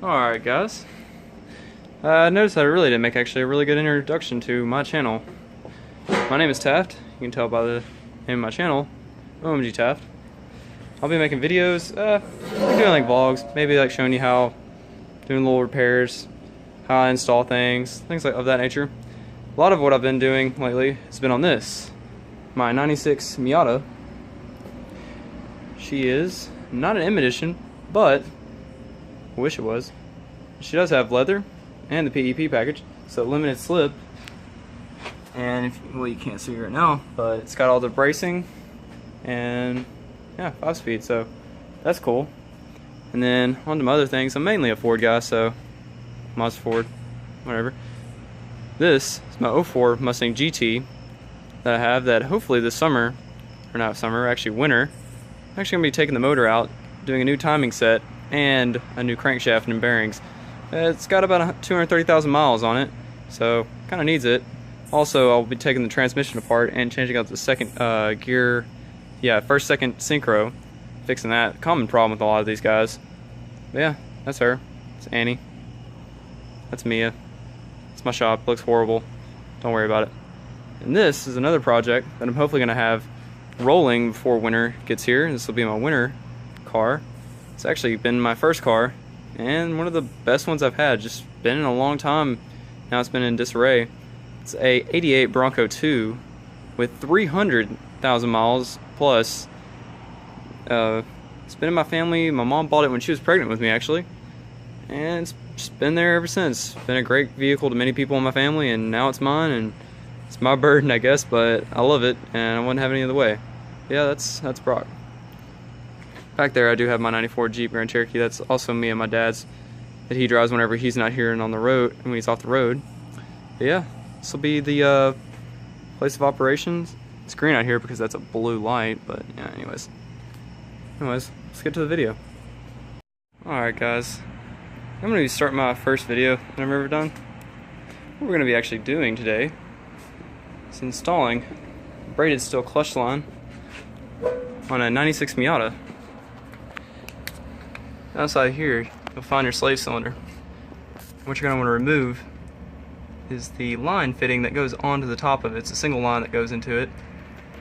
Alright guys, I noticed that I really didn't make actually a really good introduction to my channel. My name is Taft. You can tell by the name of my channel, OMG Taft. I'll be making videos, doing like vlogs, maybe like showing you how, doing little repairs, how I install things like of that nature. A lot of what I've been doing lately has been on this, my 96 Miata. She is not an M edition, but I wish it was. She does have leather and the PEP package, so limited slip. And well, you can't see right now, but it's got all the bracing and yeah, 5-speed, so that's cool. And then on to my other things. I'm mainly a Ford guy, so Mazda Ford, whatever. This is my 04 Mustang GT that I have that hopefully this summer, or not summer, actually winter, I'm actually gonna be taking the motor out, doing a new timing set and a new crankshaft and bearings. It's got about 230,000 miles on it, so kind of needs it. Also, I'll be taking the transmission apart and changing out the second gear, first, second synchro, fixing that. Common problem with a lot of these guys. But yeah, that's her. It's Annie. That's Mia. It's my shop. Looks horrible. Don't worry about it. And this is another project that I'm hopefully going to have rolling before winter gets here. This will be my winter car. It's actually been my first car and one of the best ones I've had. Just been in a long time. Now it's been in disarray. It's a 88 Bronco 2 with 300,000 miles plus. It's been in my family. My mom bought it when she was pregnant with me actually, and it's just been there ever since. It's been a great vehicle to many people in my family, and now it's mine, and it's my burden I guess, but I love it and I wouldn't have it any other way. Yeah, that's Brock. Back there I do have my 94 Jeep Grand Cherokee. That's also me and my dad's, that he drives whenever he's not here and on the road, and when he's off the road. But yeah, this will be the place of operations. It's green out here because that's a blue light, but yeah, anyways, let's get to the video. Alright guys, I'm going to be starting my first video that I've ever done. What we're going to be actually doing today is installing a braided steel clutch line on a 96 Miata. Outside here, you'll find your slave cylinder. What you're going to want to remove is the line fitting that goes onto the top of it. It's a single line that goes into it,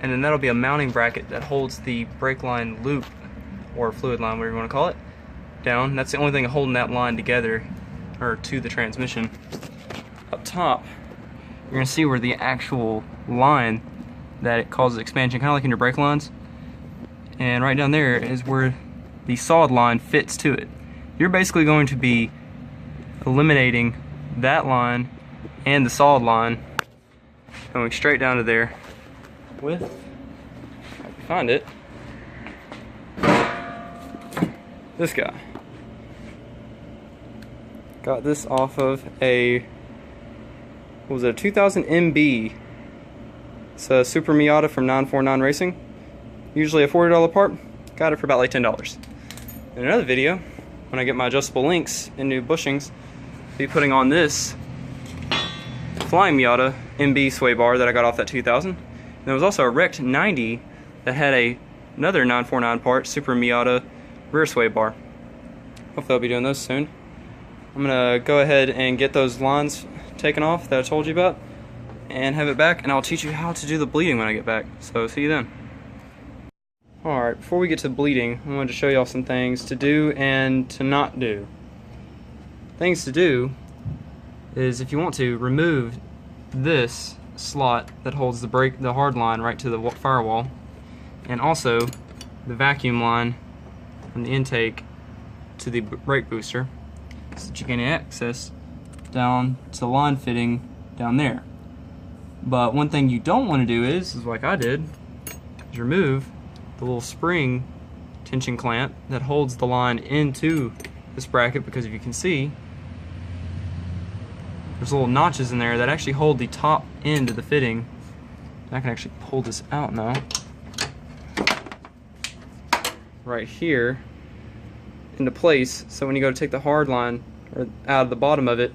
and then that'll be a mounting bracket that holds the brake line loop, or fluid line, whatever you want to call it, down. That's the only thing holding that line together, or to the transmission. Up top, you're going to see where the actual line that it causes expansion, kind of like in your brake lines, and right down there is where the solid line fits to it. You're basically going to be eliminating that line and the solid line, going straight down to there with, if I can find it, this guy. Got this off of a, what was it, a 2000 MB. It's a Supermiata from 949 Racing. Usually a $40 part. Got it for about like $10. In another video, when I get my adjustable links and new bushings, I'll be putting on this Flying Miata MB sway bar that I got off that 2000. And there was also a wrecked 90 that had another 949 part Super Miata rear sway bar. Hopefully I'll be doing those soon. I'm gonna go ahead and get those lines taken off that I told you about and have it back, and I'll teach you how to do the bleeding when I get back. So see you then. Alright, before we get to bleeding, I wanted to show y'all some things to do and to not do. Things to do is, if you want to, remove this slot that holds the hard line right to the firewall, and also the vacuum line from the intake to the brake booster, so that you can access down to the line fitting down there. But one thing you don't want to do is like I did, is remove the little spring tension clamp that holds the line into this bracket, because if you can see, there's little notches in there that actually hold the top end of the fitting. I can actually pull this out now. Right here into place, so when you go to take the hard line or out of the bottom of it,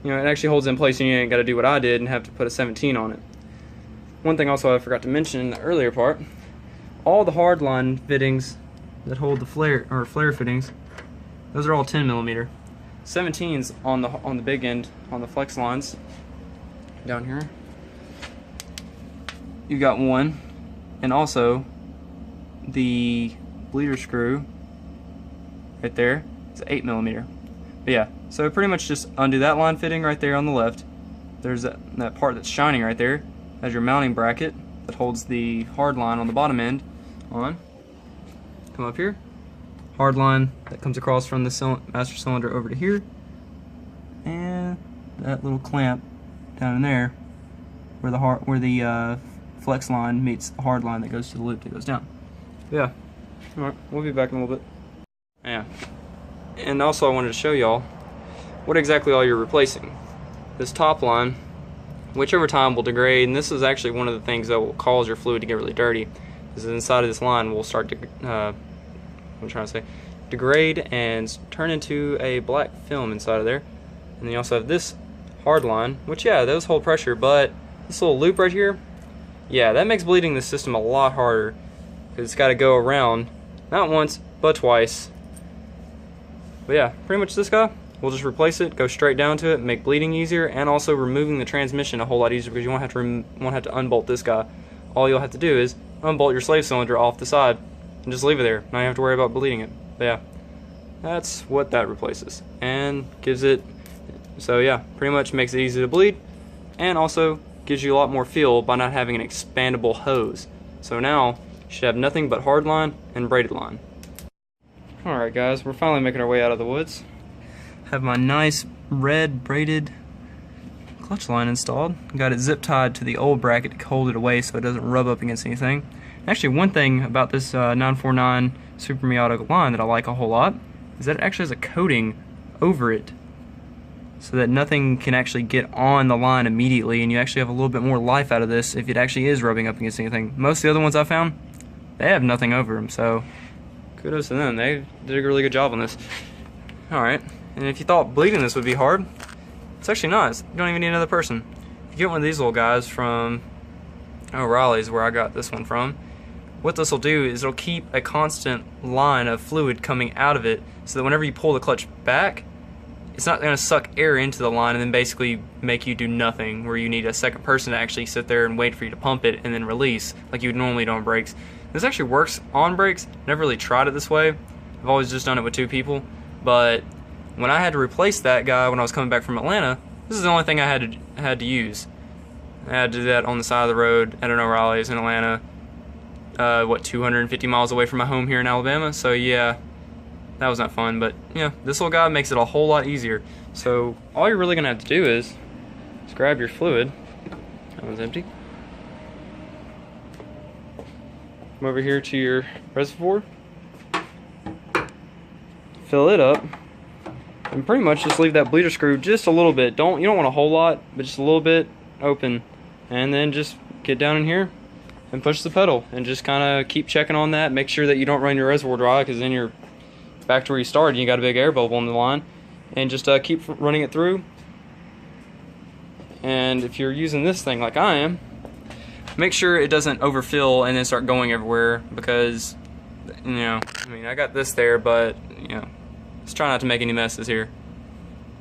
you know, it actually holds in place and you ain't got to do what I did and have to put a 17 on it. One thing also I forgot to mention in the earlier part, all the hard line fittings that hold the flare fittings, those are all 10mm. 17s on the big end on the flex lines down here. You've got one, and also the bleeder screw right there is 8mm. But yeah, so pretty much just undo that line fitting right there on the left. There's that part that's shining right there as your mounting bracket that holds the hard line on the bottom end on. Come up here, hard line that comes across from the master cylinder over to here, and that little clamp down in there where the flex line meets the hard line that goes to the loop that goes down. Yeah, alright, we'll be back in a little bit. Yeah, and also I wanted to show y'all what exactly all you're replacing. This top line, which over time will degrade, and this is actually one of the things that will cause your fluid to get really dirty, is the inside of this line will start to, degrade and turn into a black film inside of there. And then you also have this hard line, which yeah, those hold pressure, but this little loop right here, yeah, that makes bleeding the system a lot harder, because it's got to go around, not once, but twice. But yeah, pretty much this guy, we'll just replace it, go straight down to it, make bleeding easier, and also removing the transmission a whole lot easier, because you won't have to unbolt this guy. All you'll have to do is unbolt your slave cylinder off the side and just leave it there. Now you have to worry about bleeding it. But yeah, that's what that replaces, and gives it, so yeah, pretty much makes it easy to bleed, and also gives you a lot more feel by not having an expandable hose. So now you should have nothing but hard line and braided line. Alright guys, we're finally making our way out of the woods. Have my nice red braided clutch line installed. Got it zip tied to the old bracket to hold it away so it doesn't rub up against anything. Actually, one thing about this 949 Supermiata line that I like a whole lot is that it actually has a coating over it so that nothing can actually get on the line immediately, and you actually have a little bit more life out of this if it actually is rubbing up against anything. Most of the other ones I found, they have nothing over them, so kudos to them. They did a really good job on this. Alright, and if you thought bleeding this would be hard, it's actually not. You don't even need another person. You get one of these little guys from O'Reilly's, where I got this one from. What this will do is it'll keep a constant line of fluid coming out of it, so that whenever you pull the clutch back, it's not going to suck air into the line and then basically make you do nothing, where you need a second person to actually sit there and wait for you to pump it and then release like you would normally do on brakes. This actually works on brakes. Never really tried it this way. I've always just done it with two people, but when I had to replace that guy when I was coming back from Atlanta, this is the only thing I had to use. I had to do that on the side of the road at an O'Reilly's in Atlanta, 250 miles away from my home here in Alabama. So yeah, that was not fun, but yeah, this little guy makes it a whole lot easier. So all you're really gonna have to do is grab your fluid. That one's empty. Come over here to your reservoir, fill it up, and pretty much just leave that bleeder screw just a little bit. You don't want a whole lot, but just a little bit open, and then just get down in here and push the pedal, and just kind of keep checking on that. Make sure that you don't run your reservoir dry, because then you're back to where you started. You got a big air bubble on the line, and just keep running it through. And if you're using this thing like I am, make sure it doesn't overfill and then start going everywhere, because you know, I mean, I got this there, but you know, let's try not to make any messes here.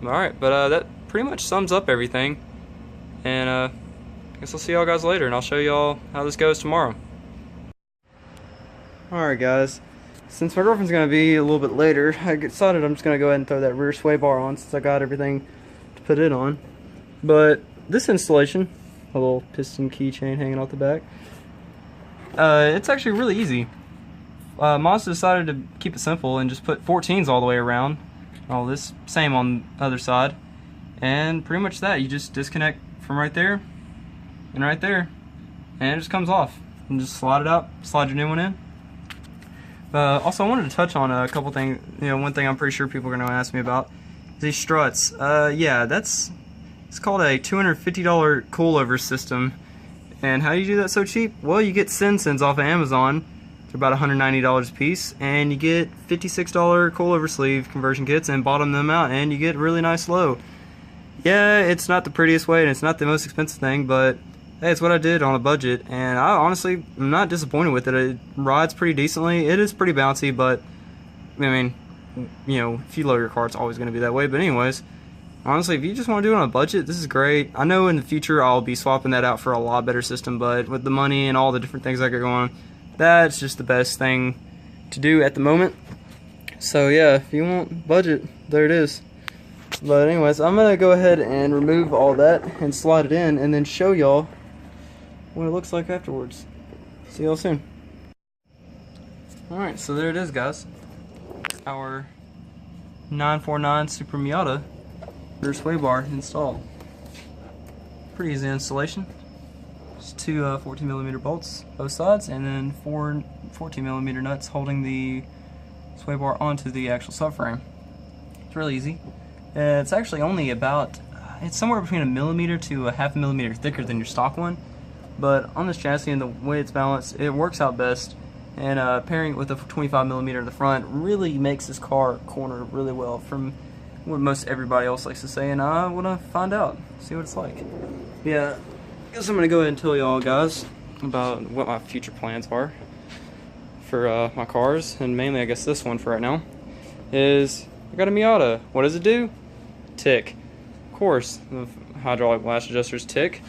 Alright, but that pretty much sums up everything, and I guess I'll see y'all guys later, and I'll show y'all how this goes tomorrow. Alright guys, since my girlfriend's going to be a little bit later, I decided I'm just going to go ahead and throw that rear sway bar on, since I got everything to put it on. But this installation, a little piston keychain hanging off the back, it's actually really easy. Mazda decided to keep it simple and just put 14s all the way around. All this, same on the other side. And pretty much that, you just disconnect from right there and right there, and it just comes off. And just slide it out, slide your new one in. Also, I wanted to touch on a couple things. You know, one thing I'm pretty sure people are going to ask me about is these struts. Yeah, it's called a $250 coilover system. And how do you do that so cheap? Well, you get Sensins off of Amazon. They're about $190 a piece, and you get $56 coilover sleeve conversion kits and bottom them out, and you get really nice low. Yeah, it's not the prettiest way, and it's not the most expensive thing, but hey, it's what I did on a budget, and I honestly am not disappointed with it. It rides pretty decently. It is pretty bouncy, but I mean, you know, if you lower your car, it's always going to be that way. But anyways, honestly, if you just want to do it on a budget, this is great. I know in the future I'll be swapping that out for a lot better system, but with the money and all the different things I got going on, that's just the best thing to do at the moment. So yeah, if you want budget, there it is. But anyways, I'm gonna go ahead and remove all that and slide it in and then show y'all what it looks like afterwards. See y'all soon. Alright, so there it is, guys. Our 949 Supermiata rear sway bar installed. Pretty easy installation. Just two 14mm bolts both sides, and then four 14mm nuts holding the sway bar onto the actual subframe. It's really easy. It's actually only about, it's somewhere between 1mm to a 0.5 mm thicker than your stock one, but on this chassis and the way it's balanced, it works out best. And pairing it with a 25mm in the front really makes this car corner really well from what most everybody else likes to say, and I want to find out, see what it's like. Yeah, I guess I'm going to go ahead and tell y'all guys about what my future plans are for my cars, and mainly I guess this one for right now is I got a Miata. What does it do? Tick. Of course, the hydraulic blast adjusters tick.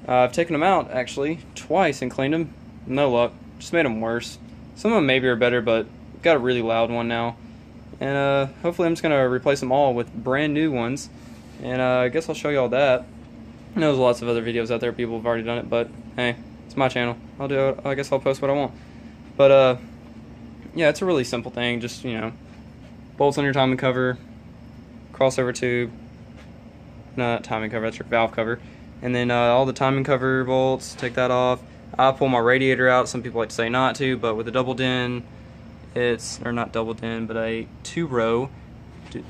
I've taken them out actually twice and cleaned them. No luck. Just made them worse. Some of them maybe are better, but got a really loud one now. And hopefully I'm just going to replace them all with brand new ones. And I guess I'll show you all that. I know there's lots of other videos out there, people have already done it, but hey, it's my channel. I'll do it. I guess I'll post what I want. But yeah, it's a really simple thing. Just, you know, bolts on your timing cover, crossover tube, not timing cover, that's your valve cover, and then all the timing cover bolts, take that off. I pull my radiator out. Some people like to say not to, but with a double din, it's, or not double din, but a 2-row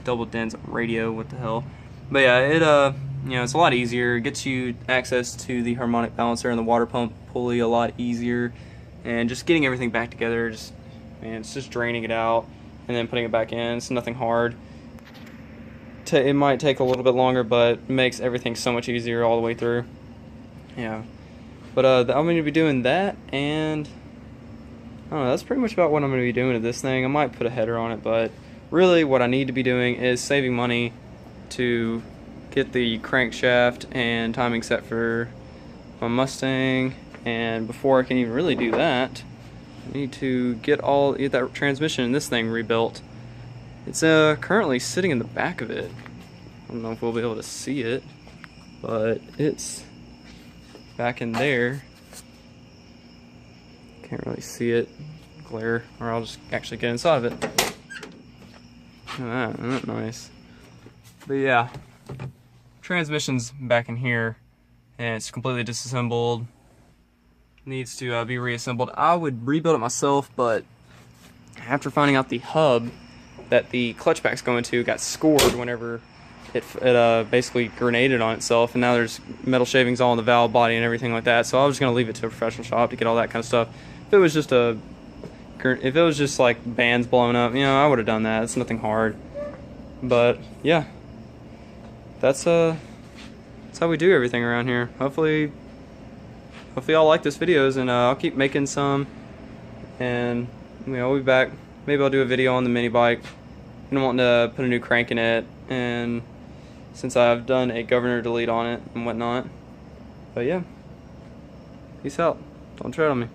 double din's radio, what the hell. But yeah, it you know, it's a lot easier. It gets you access to the harmonic balancer and the water pump pulley a lot easier, and just getting everything back together, just, man, it's just draining it out and then putting it back in. It's nothing hard. It might take a little bit longer, but makes everything so much easier all the way through. Yeah. But I'm going to be doing that, and I don't know, that's pretty much about what I'm going to be doing to this thing. I might put a header on it, but really what I need to be doing is saving money to get the crankshaft and timing set for my Mustang. And before I can even really do that, I need to get that transmission in this thing rebuilt. It's currently sitting in the back of it. I don't know if we'll be able to see it, but it's back in there. Can't really see it. Glare, or I'll just actually get inside of it. Look at that, isn't that nice? But yeah, transmission's back in here, and it's completely disassembled. Needs to be reassembled. I would rebuild it myself, but after finding out the hub that the clutch pack's going to got scored whenever it basically grenaded on itself, and now there's metal shavings all in the valve body and everything like that. So I was just gonna leave it to a professional shop to get all that kind of stuff. If it was just like bands blowing up, you know, I would have done that. It's nothing hard. But yeah, that's how we do everything around here. Hopefully y'all like this videos, and I'll keep making some, and you know, I'll be back. Maybe I'll do a video on the mini bike. I'm wanting to put a new crank in it, and since I've done a governor delete on it and whatnot. But yeah, peace out. Don't tread on me.